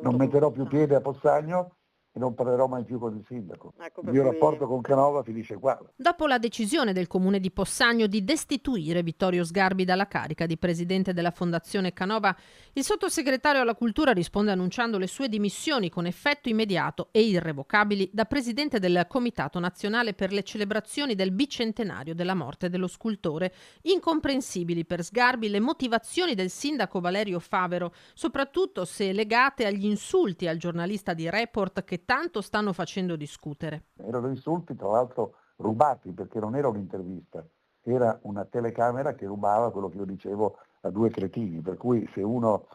Non metterò più piede a Possagno e non parlerò mai più con il sindaco. Ecco, Il per mio cui rapporto con Canova finisce qua. Dopo la decisione del comune di Possagno di destituire Vittorio Sgarbi dalla carica di presidente della Fondazione Canova, il sottosegretario alla cultura risponde annunciando le sue dimissioni con effetto immediato e irrevocabili da presidente del Comitato Nazionale per le celebrazioni del bicentenario della morte dello scultore. Incomprensibili per Sgarbi le motivazioni del sindaco Valerio Favero, soprattutto se legate agli insulti al giornalista di Report che tanto stanno facendo discutere. Erano insulti, tra l'altro, rubati, perché non era un'intervista, era una telecamera che rubava quello che io dicevo a due cretini, per cui se uno...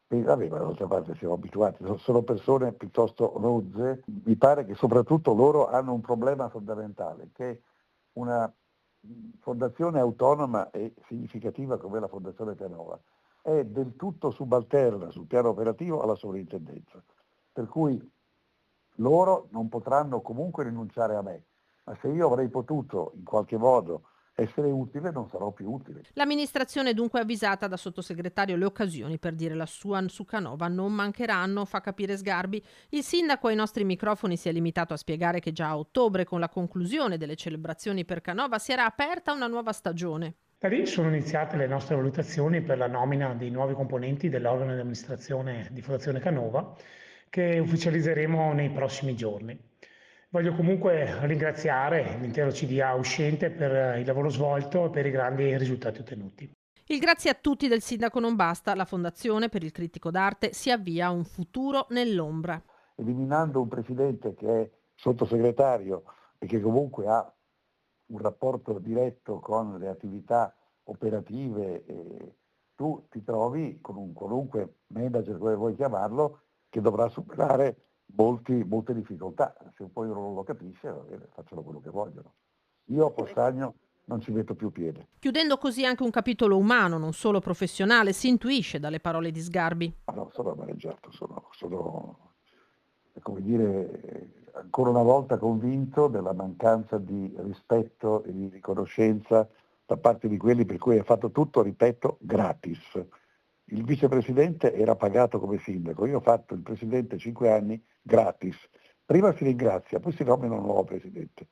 Vabbè, ma d'altra parte siamo abituati, sono persone piuttosto rozze, mi pare che soprattutto loro hanno un problema fondamentale, che una fondazione autonoma e significativa come la Fondazione Canova è del tutto subalterna sul piano operativo alla sovrintendenza, per cui loro non potranno comunque rinunciare a me, ma se io avrei potuto in qualche modo essere utile non sarò più utile. L'amministrazione è dunque avvisata da sottosegretario le occasioni per dire la sua su Canova non mancheranno, fa capire Sgarbi. Il sindaco ai nostri microfoni si è limitato a spiegare che già a ottobre, con la conclusione delle celebrazioni per Canova, si era aperta una nuova stagione. Da lì sono iniziate le nostre valutazioni per la nomina di nuovi componenti dell'organo di amministrazione di Fondazione Canova, che ufficializzeremo nei prossimi giorni. Voglio comunque ringraziare l'intero CDA uscente per il lavoro svolto e per i grandi risultati ottenuti. Il grazie a tutti del sindaco non basta, la Fondazione per il critico d'arte si avvia a un futuro nell'ombra. Eliminando un presidente che è sottosegretario e che comunque ha un rapporto diretto con le attività operative, tu ti trovi con un qualunque manager, come vuoi chiamarlo, che dovrà superare molte difficoltà. Se poi uno non lo capisce, va bene, facciano quello che vogliono. Io a Possagno non ci metto più piede. Chiudendo così anche un capitolo umano, non solo professionale, si intuisce dalle parole di Sgarbi. No, sono amareggiato, sono come dire, ancora una volta convinto della mancanza di rispetto e di riconoscenza da parte di quelli per cui è fatto tutto, ripeto, gratis. Il vicepresidente era pagato come sindaco, io ho fatto il presidente 5 anni gratis. Prima si ringrazia, poi si nomina un nuovo presidente.